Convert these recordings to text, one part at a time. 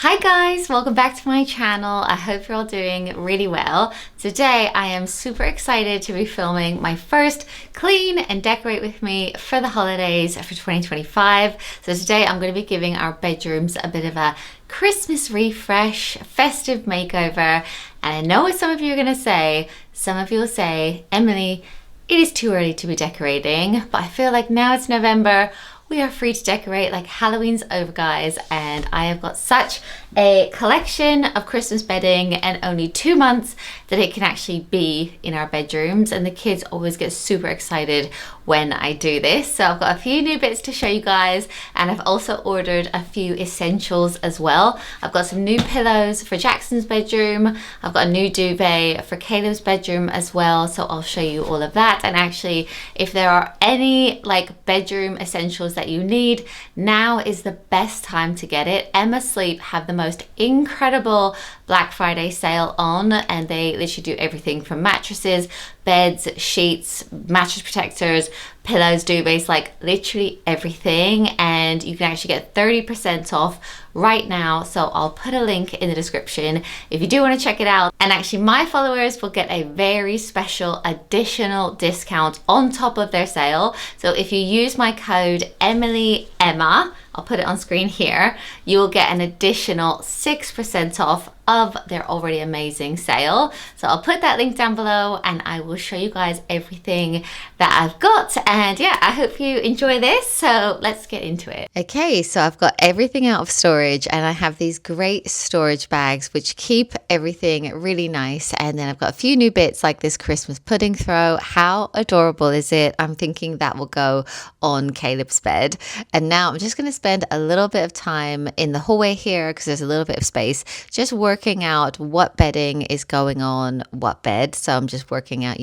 Hi guys, welcome back to my channel. I hope you're all doing really well. Today I am super excited to be filming my first clean and decorate with me for the holidays for 2025. So today I'm going to be giving our bedrooms a bit of a Christmas refresh, festive makeover. And I know what some of you are going to say. Some of you will say, Emily, it is too early to be decorating, but I feel like now it's November. We are free to decorate, like Halloween's over, guys, and I have got such a collection of Christmas bedding and only 2 months that it can actually be in our bedrooms, and the kids always get super excited when I do this. So I've got a few new bits to show you guys, and I've also ordered a few essentials as well. I've got some new pillows for Jackson's bedroom. I've got a new duvet for Caleb's bedroom as well, so I'll show you all of that. And actually, if there are any like bedroom essentials that you need, now is the best time to get it. Emma Sleep have the most incredible Black Friday sale on, and they literally do everything from mattresses, beds, sheets, mattress protectors, pillows, duvets, like literally everything. And you can actually get 30% off right now, so I'll put a link in the description if you do want to check it out. And actually my followers will get a very special additional discount on top of their sale. So if you use my code EmilyEmma, I'll put it on screen here, you will get an additional 6% off of their already amazing sale. So I'll put that link down below and I will show you guys everything that I've got. And yeah, I hope you enjoy this. So let's get into it. Okay, so I've got everything out of storage and I have these great storage bags which keep everything really nice. And then I've got a few new bits like this Christmas pudding throw. How adorable is it? I'm thinking that will go on Caleb's bed. And now I'm just going to spend a little bit of time in the hallway here because there's a little bit of space, just working out what bedding is going on what bed. So I'm just working out,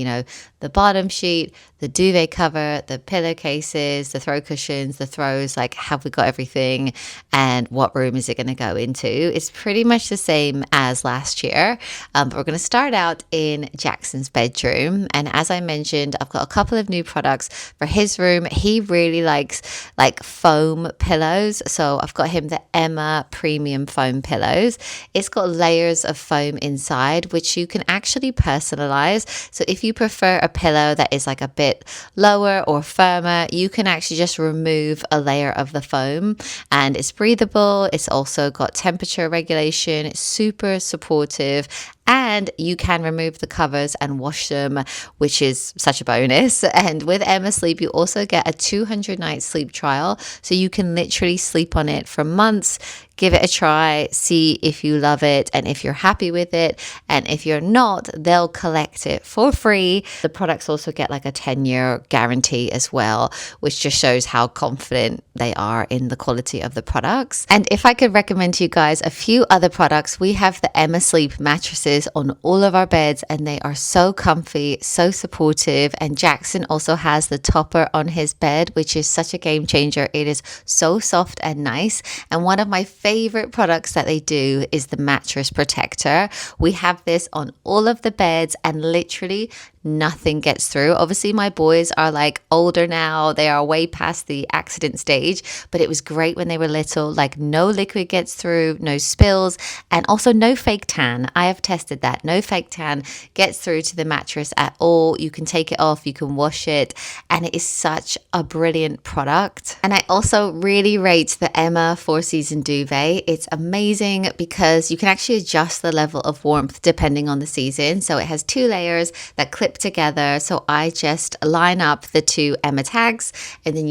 the bottom sheet, the duvet cover, the pillowcases, the throw cushions, the throws, like have we got everything and what room is it going to go into? It's pretty much the same as last year, but we're going to start out in Jackson's bedroom. And as I mentioned, I've got a couple of new products for his room. He really likes like foam pillows, so I've got him the Emma premium foam pillows. It's got layers of foam inside which you can actually personalize. So if you prefer a pillow that is like a bit lower or firmer, you can actually just remove a layer of the foam, and it's breathable. It's also got temperature regulation. It's super supportive, and you can remove the covers and wash them, which is such a bonus. And with Emma Sleep, you also get a 200-night sleep trial, so you can literally sleep on it for months. Give it a try, see if you love it and if you're happy with it. And if you're not, they'll collect it for free. The products also get like a 10-year guarantee as well, which just shows how confident they are in the quality of the products. And if I could recommend to you guys a few other products, we have the Emma Sleep mattresses on all of our beds, and they are so comfy, so supportive. And Jackson also has the topper on his bed, which is such a game changer. It is so soft and nice. And one of my favorite products that they do is the mattress protector. We have this on all of the beds and literally nothing gets through. Obviously my boys are like older now, they are way past the accident stage, but it was great when they were little. Like no liquid gets through, no spills, and also no fake tan. I have tested that. No fake tan gets through to the mattress at all. You can take it off, you can wash it, and it is such a brilliant product. And I also really rate the Emma 4-season duvet. It's amazing because you can actually adjust the level of warmth depending on the season. So it has 2 layers that clip together, so I just line up the 2 Emma tags, and then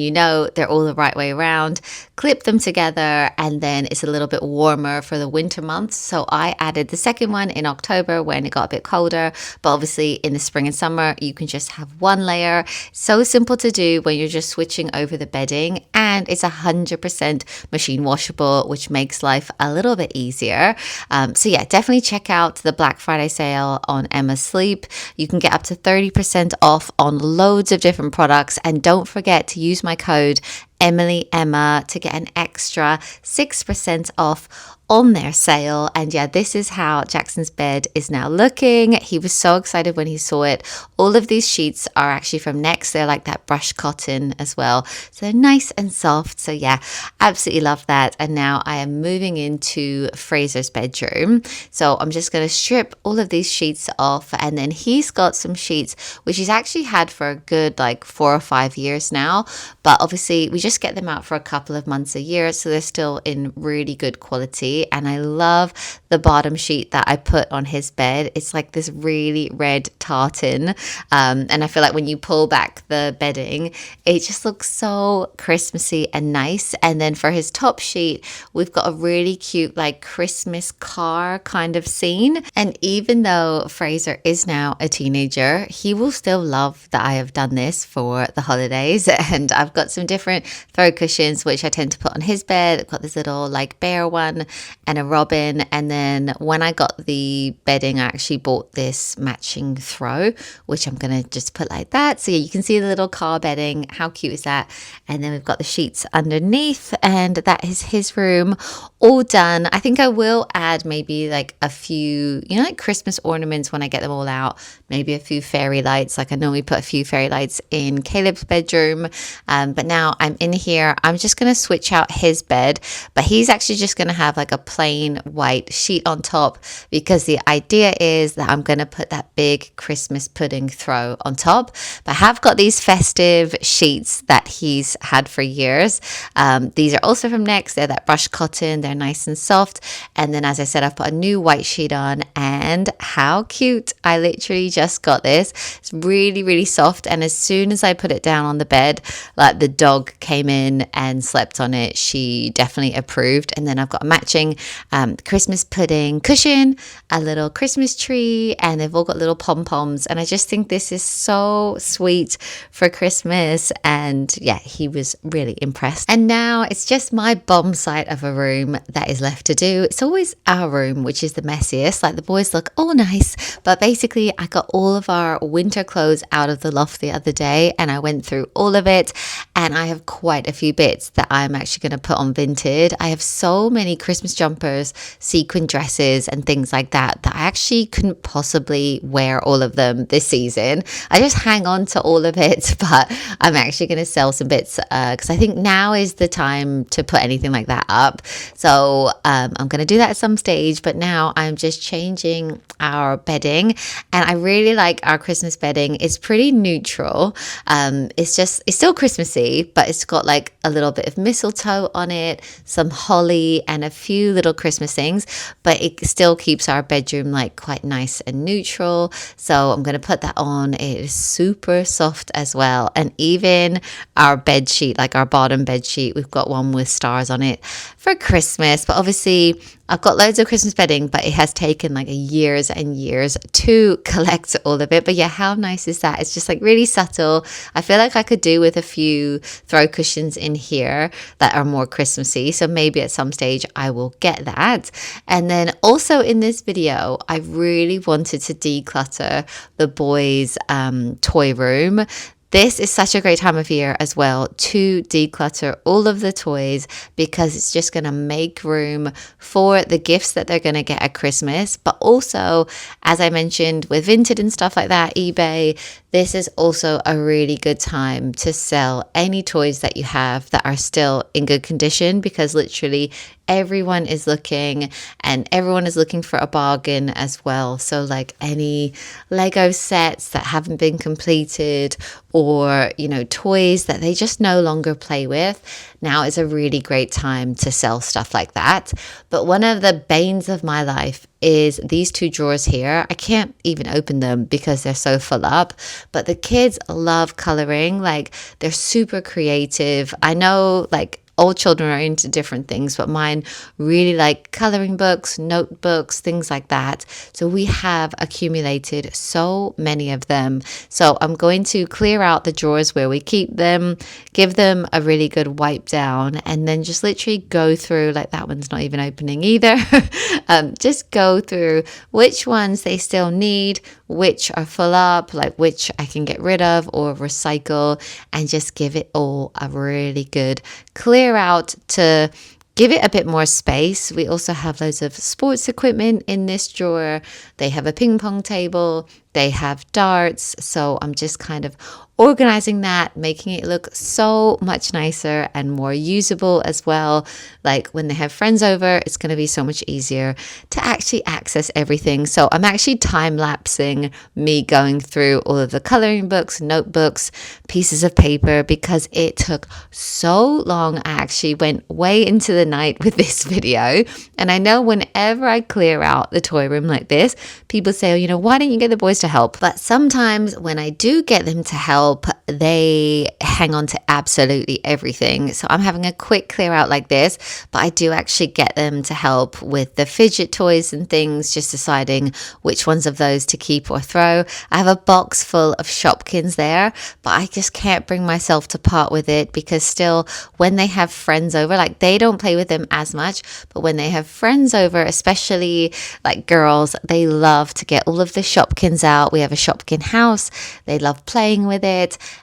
they're all the right way around, clip them together, and then it's a little bit warmer for the winter months. So I added the second one in October when it got a bit colder, but obviously in the spring and summer you can just have 1 layer. So simple to do when you're just switching over the bedding, and it's 100% machine washable, which makes life a little bit easier. So yeah, definitely check out the Black Friday sale on Emma Sleep. You can get up to 30% off on loads of different products, and don't forget to use my code EmilyEmma to get an extra 6% off on their sale. And yeah, this is how Jackson's bed is now looking. He was so excited when he saw it. All of these sheets are actually from Next. They're like that brushed cotton as well. So they're nice and soft. So yeah, absolutely love that. And now I am moving into Fraser's bedroom. So I'm just going to strip all of these sheets off. And then he's got some sheets, which he's actually had for a good like 4 or 5 years now. But obviously we just get them out for a couple of months a year. So they're still in really good quality. And I love the bottom sheet that I put on his bed. It's like this really red tartan. And I feel like when you pull back the bedding, it just looks so Christmassy and nice. And then for his top sheet, we've got a really cute like Christmas car kind of scene. And even though Fraser is now a teenager, he will still love that I have done this for the holidays. And I've got some different throw cushions, which I tend to put on his bed. I've got this little like bear one and a robin. And then when I got the bedding, I actually bought this matching throw, which I'm going to just put like that. So yeah, you can see the little car bedding. How cute is that? And then we've got the sheets underneath, and that is his room all done. I think I will add maybe like a few, like Christmas ornaments when I get them all out. Maybe a few fairy lights. Like I normally put a few fairy lights in Caleb's bedroom. But now I'm in here. I'm just going to switch out his bed, but he's actually just going to have like a plain white sheet on top, because the idea is that I'm going to put that big Christmas pudding throw on top. But I have got these festive sheets that he's had for years. These are also from Next. They're that brushed cotton. They're nice and soft. And then, as I said, I've put a new white sheet on, and how cute. I literally just got this. It's really, really soft. And as soon as I put it down on the bed, like the dog came in and slept on it. She definitely approved. And then I've got a matching Christmas pudding cushion, a little Christmas tree, and they've all got little pom-poms. And I just think this is so sweet for Christmas. And yeah, he was really impressed. And now it's just my bomb site of a room that is left to do. It's always our room, which is the messiest. Like the boys look all nice, but basically I got all of our winter clothes out of the loft the other day, and I went through all of it, and I have quite a few bits that I'm actually going to put on Vinted. I have so many Christmas jumpers, sequin dresses, and things like that I actually couldn't possibly wear all of them this season. I just hang on to all of it, but I'm actually going to sell some bits because I think now is the time to put anything like that up. So I'm going to do that at some stage, but now I'm just changing our bedding, and I really like our Christmas bedding. It's pretty neutral. It's still Christmassy, but it's got like a little bit of mistletoe on it, some holly, and a few little Christmas things, but it still keeps our bedroom like quite nice and neutral. So I'm going to put that on. It is super soft as well. And even our bed sheet, like our bottom bed sheet, we've got one with stars on it for Christmas. But obviously I've got loads of Christmas bedding, but it has taken like years and years to collect all of it. But yeah, how nice is that? It's just like really subtle. I feel like I could do with a few throw cushions in here that are more Christmassy. So maybe at some stage I will get that. And then also in this video, I really wanted to declutter the boys' toy room. This is such a great time of year as well to declutter all of the toys, because it's just going to make room for the gifts that they're going to get at Christmas. But also, as I mentioned with Vinted and stuff like that, eBay, this is also a really good time to sell any toys that you have that are still in good condition, because literally everyone is looking, and everyone is looking for a bargain as well. So like any Lego sets that haven't been completed, or toys that they just no longer play with, now is a really great time to sell stuff like that. But one of the banes of my life is these two drawers here. I can't even open them because they're so full up, but the kids love coloring. Like they're super creative. I know like all children are into different things, but mine really like coloring books, notebooks, things like that. So we have accumulated so many of them. So I'm going to clear out the drawers where we keep them, give them a really good wipe down, and then just literally go through, like that one's not even opening either. Just go through which ones they still need, which are full up, like which I can get rid of or recycle, and just give it all a really good clear out to give it a bit more space. We also have loads of sports equipment in this drawer. They have a ping pong table. They have darts. So I'm just kind of organizing that, making it look so much nicer and more usable as well. Like when they have friends over, it's going to be so much easier to actually access everything. So I'm actually time lapsing me going through all of the coloring books, notebooks, pieces of paper, because it took so long. I actually went way into the night with this video. And I know whenever I clear out the toy room like this, people say, oh, you know, why don't you get the boys to help? But sometimes when I do get them to help, they hang on to absolutely everything. So I'm having a quick clear out like this, but I do actually get them to help with the fidget toys and things, just deciding which ones of those to keep or throw. I have a box full of Shopkins there, but I just can't bring myself to part with it, because still when they have friends over, like they don't play with them as much, but when they have friends over, especially like girls, they love to get all of the Shopkins out. We have a Shopkin house. They love playing with it.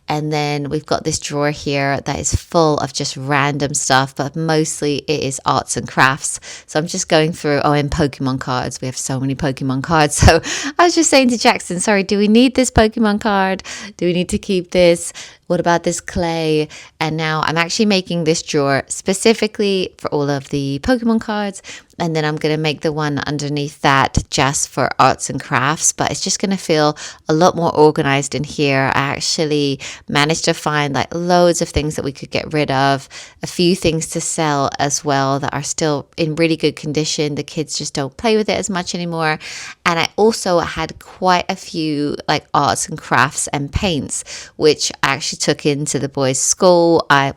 And then we've got this drawer here that is full of just random stuff, but mostly it is arts and crafts. So I'm just going through, and Pokemon cards. We have so many Pokemon cards. So I was just saying to Jackson, sorry, do we need this Pokemon card? Do we need to keep this? What about this clay? And now I'm actually making this drawer specifically for all of the Pokemon cards. And then I'm going to make the one underneath that just for arts and crafts. But it's just going to feel a lot more organized in here. I actually managed to find like loads of things that we could get rid of. A few things to sell as well that are still in really good condition. The kids just don't play with it as much anymore. And I also had quite a few like arts and crafts and paints, which I actually took into the boys' school. I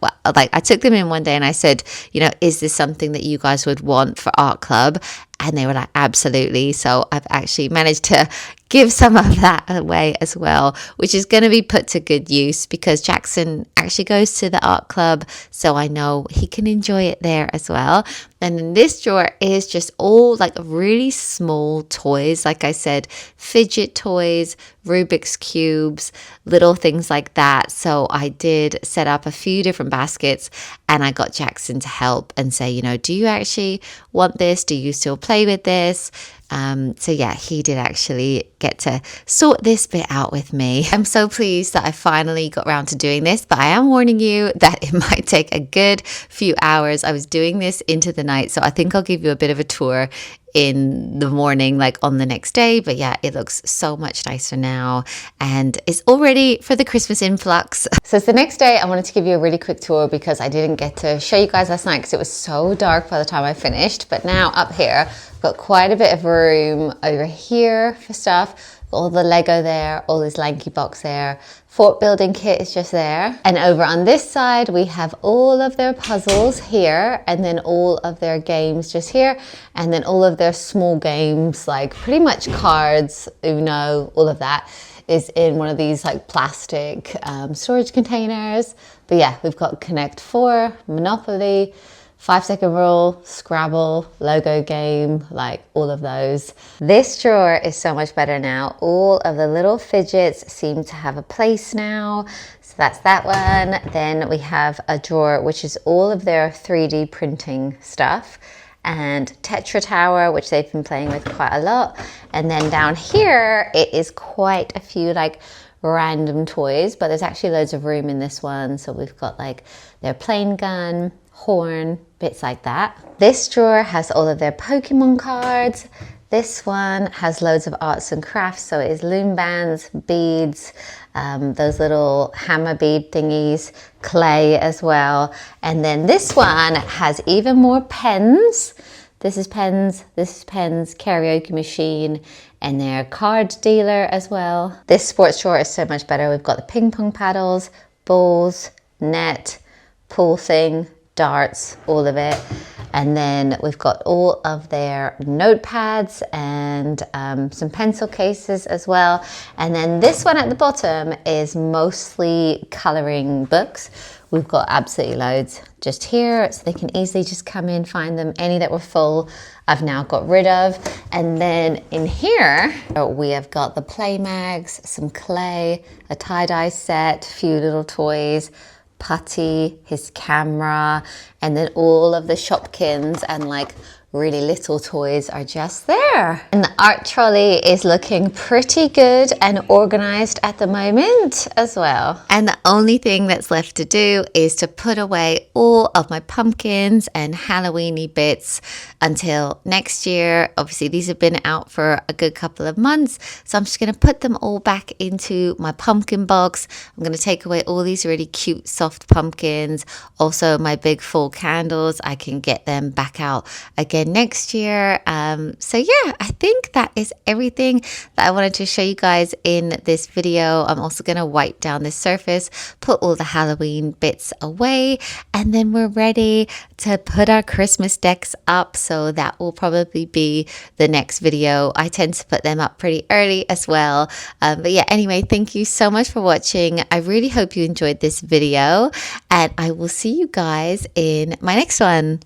took them in one day and I said, you know, is this something that you guys would want for art club? And they were like, absolutely. So I've actually managed to give some of that away as well, which is going to be put to good use, because Jackson actually goes to the art club, so I know he can enjoy it there as well. And then this drawer is just all like really small toys. Like I said, fidget toys, Rubik's cubes, little things like that. So I did set up a few different baskets and I got Jackson to help and say, you know, do you actually want this? Do you still play with this? So yeah, he did actually get to sort this bit out with me. I'm so pleased that I finally got around to doing this, but I am warning you that it might take a good few hours. I was doing this into the night, so I think I'll give you a bit of a tour in the morning, like on the next day. But yeah, it looks so much nicer now and it's all ready for the Christmas influx. So it's the next day. I wanted to give you a really quick tour because I didn't get to show you guys last night because it was so dark by the time I finished. But now up here, I've got quite a bit of room over here for stuff. All the Lego there, all this lanky box there. Fort building kit is just there. And over on this side, we have all of their puzzles here, and then all of their games just here, and then all of their small games, like pretty much cards, Uno, all of that is in one of these like plastic storage containers. But yeah, we've got Connect 4, Monopoly, 5-second rule, Scrabble, Logo game, like all of those. This drawer is so much better now. All of the little fidgets seem to have a place now. So that's that one. Then we have a drawer which is all of their 3D printing stuff, and Tetra Tower, which they've been playing with quite a lot. And then down here, it is quite a few like random toys, but there's actually loads of room in this one. So we've got like their plane gun, horn, bits like that. This drawer has all of their Pokemon cards. This one has loads of arts and crafts, so it is loom bands, beads, those little hammer bead thingies, clay as well. And then this one has even more pens. This is pens, karaoke machine, and their card dealer as well. This sports drawer is so much better. We've got the ping pong paddles, balls, net, pool thing, darts, all of it. And then we've got all of their notepads and some pencil cases as well. And then this one at the bottom is mostly coloring books. We've got absolutely loads just here, so they can easily just come in, find them. Any that were full, I've now got rid of. And then in here, we have got the play mags, some clay, a tie-dye set, a few little toys, putty, his camera, and then all of the Shopkins and like really little toys are just there. And the art trolley is looking pretty good and organized at the moment as well. And the only thing that's left to do is to put away all of my pumpkins and Halloweeny bits until next year. Obviously these have been out for a good couple of months, so I'm just going to put them all back into my pumpkin box. I'm going to take away all these really cute soft pumpkins, also my big full candles. I can get them back out again next year. So yeah, I think that is everything that I wanted to show you guys in this video. I'm also going to wipe down this surface, put all the Halloween bits away, and then we're ready to put our Christmas decks up. So that will probably be the next video. I tend to put them up pretty early as well. But yeah, anyway, thank you so much for watching. I really hope you enjoyed this video, and I will see you guys in my next one.